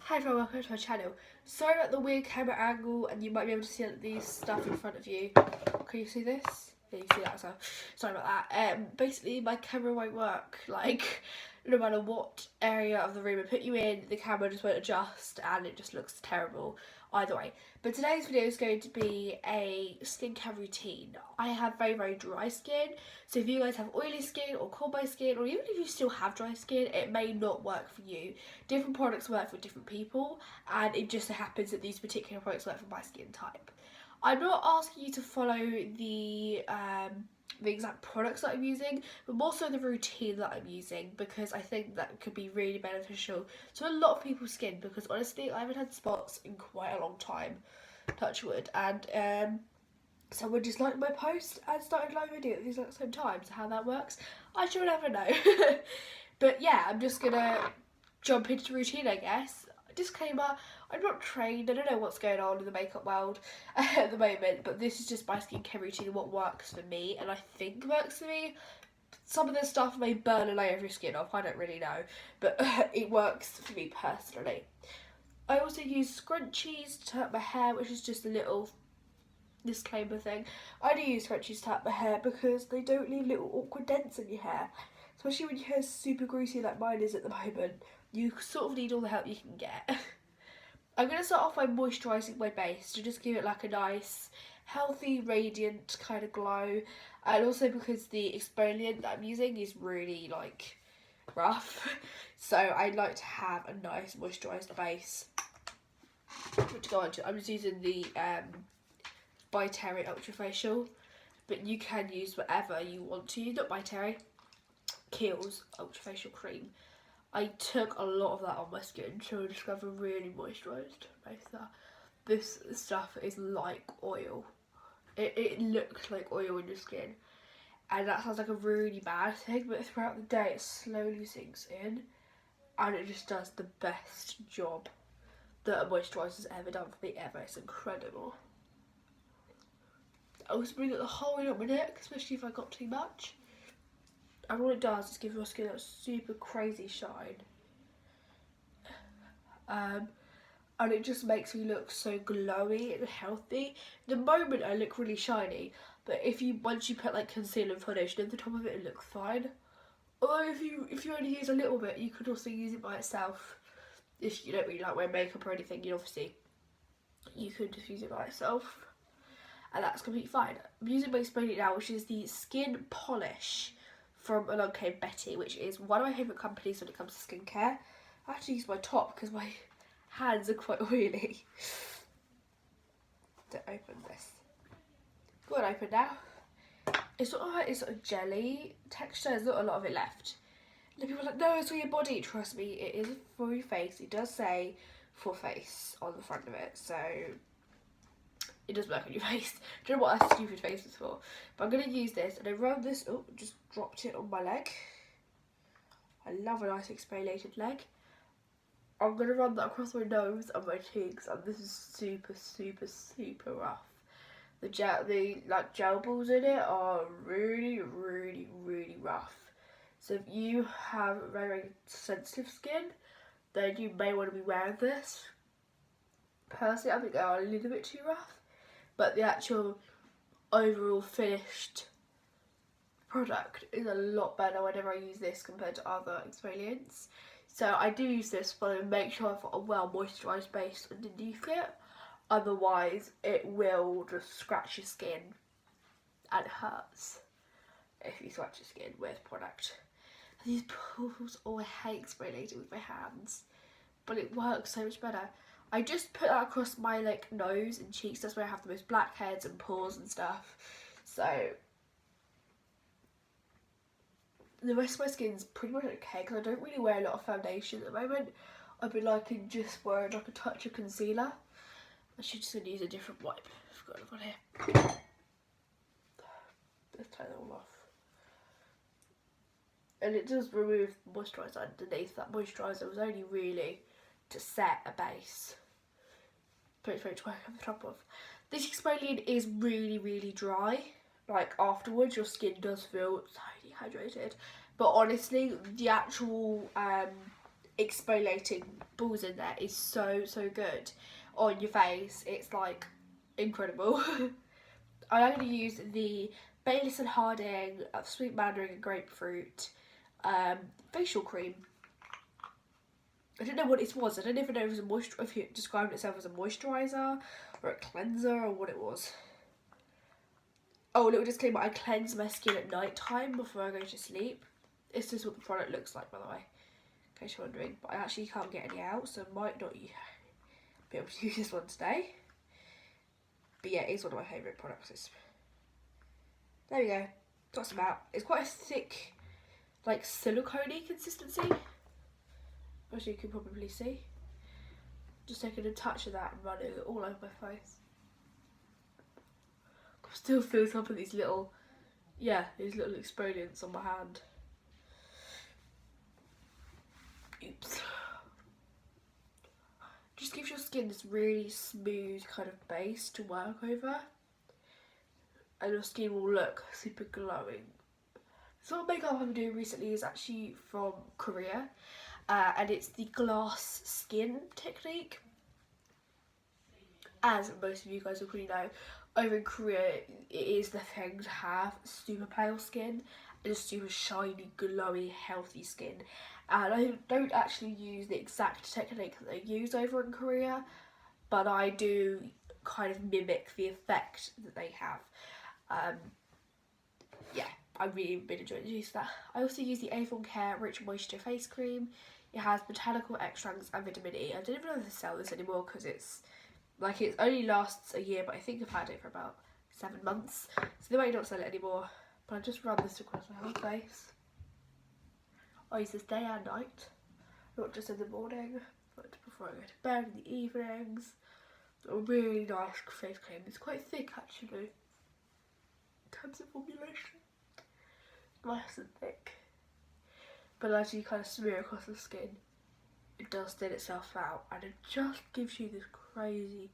Hi everyone, welcome to my channel. Sorry about the weird camera angle and you might be able to see these stuff in front of you. Can you see this? Yeah, you see that as well. Sorry about that. Basically my camera won't work. Like, no matter what area of the room I put you in, the camera just won't adjust and it just looks terrible either way. But today's video is going to be a skincare routine. I have very, very dry skin, so if you guys have oily skin or combo skin, or even if you still have dry skin, it may not work for you. Different products work for different people, and it just so happens that these particular products work for my skin type. I'm not asking you to follow the exact products that I'm using, but more so the routine that I'm using, because I think that could be really beneficial to a lot of people's skin, because honestly I haven't had spots in quite a long time, touch wood, and someone disliked my post and started live video at the exact same time, so how that works I shall never know. But yeah, I'm just gonna jump into routine, I guess. Disclaimer, I'm not trained, I don't know what's going on in the makeup world at the moment, but this is just my skincare routine and what works for me, and I think works for me. Some of this stuff may burn and lay over your skin off, I don't really know, but it works for me personally. I also use scrunchies to tap my hair, which is just a little disclaimer thing. I do use scrunchies to tap my hair because they don't leave little awkward dents in your hair, especially when your hair's super greasy like mine is at the moment. You sort of need all the help you can get. I'm going to start off by moisturising my base to just give it like a nice, healthy, radiant kind of glow. And also because the exfoliant that I'm using is really like rough. So I like to have a nice moisturised base. To go on to, I'm just using the By Terry Ultra Facial. But you can use whatever you want to use, not By Terry. Kiehl's Ultra Facial Cream. I took a lot of that on my skin to discover really moisturised base there. This stuff is like oil. It looks like oil in your skin. And that sounds like a really bad thing, but throughout the day it slowly sinks in. And it just does the best job that a moisturizer's ever done for me ever. It's incredible. I also bring it the whole way up my neck, especially if I got too much. And all it does is give your skin a super crazy shine. And it just makes me look so glowy and healthy. The moment I look really shiny, but once you put like concealer and foundation over the top of it, it looks fine. Although if you only use a little bit, you could also use it by itself. If you don't really like wearing makeup or anything, you could just use it by itself, and that's completely fine. I'm using my exfoliant now, which is the Skin Polish from Along Came Betty, which is one of my favourite companies when it comes to skincare. I have to use my top because my hands are quite oily. To open this. Go on, open now. It's sort of like it's sort of jelly texture. There's not a lot of it left. And people are like, no, it's for your body. Trust me, it is for your face. It does say for face on the front of it, so it does work on your face. I don't know what that stupid face is for, but I'm gonna use this and I rub this. Oh, just dropped it on my leg. I love a nice exfoliated leg. I'm going to run that across my nose and my cheeks, and this is super, super, super rough. The gel balls in it are really, really, really rough. So if you have very, very sensitive skin, then you may want to be wearing this. Personally, I think they are a little bit too rough, but the actual overall finished product is a lot better whenever I use this compared to other exfoliants. So I do use this, but I make sure I've got a well moisturised base underneath it. Otherwise, it will just scratch your skin and it hurts if you scratch your skin with product. And these pores, oh, I hate exfoliating with my hands, but it works so much better. I just put that across my like nose and cheeks. That's where I have the most blackheads and pores and stuff. So the rest of my skin's pretty much okay because I don't really wear a lot of foundation at the moment. I've been liking just wearing like a touch of concealer. I should just use a different wipe. I've got one here. Let's take that all off. And it does remove moisturiser underneath. That moisturiser was only really to set a base. But it's very to work on the top of. This exfoliant is really, really dry. Like afterwards, your skin does feel so dehydrated. But honestly, the actual exfoliating balls in there is so good on your face. It's like incredible. I'm going to use the Baylis and Harding Sweet Mandarin and Grapefruit facial cream. I don't know what it was. I don't even know if it was if it described itself as a moisturiser or a cleanser or what it was. Oh, little disclaimer, I cleanse my skin at night time before I go to sleep. It's just what the product looks like, by the way, in case you're wondering. But I actually can't get any out, so I might not be able to use this one today. But yeah, it is one of my favourite products. There we go. Got some out. It's quite a thick, like silicone-y consistency, as you can probably see. Just taking a touch of that and running it all over my face. I still feel some of these little, these little exfoliants on my hand. Oops. Just gives your skin this really smooth kind of base to work over, and your skin will look super glowing. So what makeup I'm doing recently is actually from Korea, and it's the glass skin technique. As most of you guys will probably know, over in Korea it is the thing to have super pale skin and super shiny, glowy, healthy skin. And I don't actually use the exact technique that they use over in Korea, but I do kind of mimic the effect that they have. Yeah, I've really been enjoying the use of that. I also use the Avon Care Rich Moisture Face Cream. It has botanical extracts and vitamin E. I don't even know if they sell this anymore because it's like it only lasts a year, but I think I've had it for about 7 months. So they might not sell it anymore. But I just run this across my whole face. I use this day and night, not just in the morning, but before I go to bed in the evenings. A really nice face cream. It's quite thick actually, in terms of formulation. Nice and thick. But as you kind of smear across the skin, it does thin itself out, and it just gives you this crazy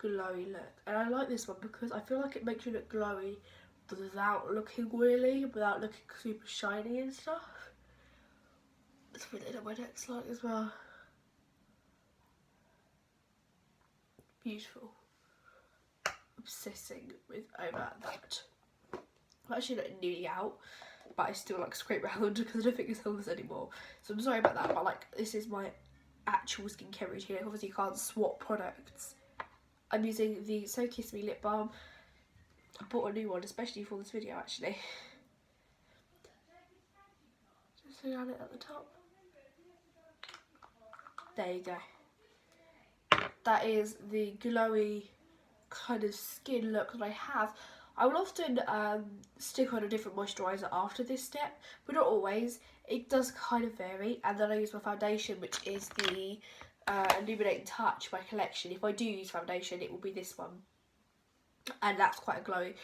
glowy look. And I like this one because I feel like it makes you look glowy without looking oily, without looking super shiny and stuff. Let's put it on my next slide as well. Beautiful. Obsessing with over that. I'm actually like nearly out, but I still like scrape around because I don't think it's on this anymore. So I'm sorry about that, but like this is my actual skincare routine. Obviously you can't swap products. I'm using the So Kiss Me lip balm. I bought a new one especially for this video actually. Just around it at the top. There you go. That is the glowy kind of skin look that I have. I will often stick on a different moisturiser after this step, but not always. It does kind of vary. And then I use my foundation, which is the Illuminating Touch, my collection. If I do use foundation, it will be this one. And that's quite a glowy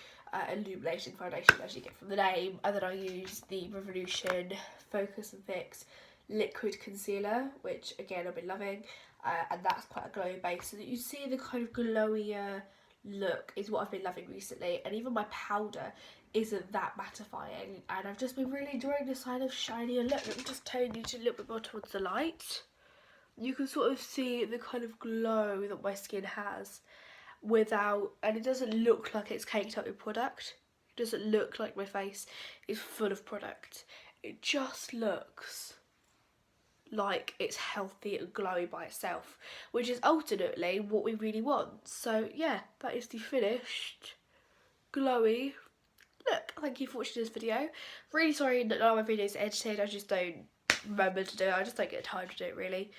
illuminating foundation, as you get from the name. And then I use the Revolution Focus and Fix liquid concealer, which again I've been loving, and that's quite a glowy base, so that you see the kind of glowier look is what I've been loving recently. And even my powder isn't that mattifying, and I've just been really enjoying this kind of shinier look. Let me just turn you to a little bit more towards the light. You can sort of see the kind of glow that my skin has without, and it doesn't look like it's caked up with product. It doesn't look like my face is full of product. It just looks like it's healthy and glowy by itself, which is ultimately what we really want. So yeah, that is the finished glowy look. Thank you for watching this video. Really sorry that none of my videos are edited. I just don't remember to do it. I just don't get time to do it really.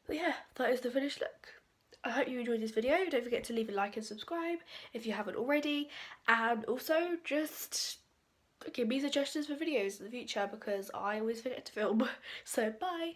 But yeah, that is the finished look. I hope you enjoyed this video. Don't forget to leave a like and subscribe if you haven't already, and also just give me suggestions for videos in the future because I always forget to film. So bye.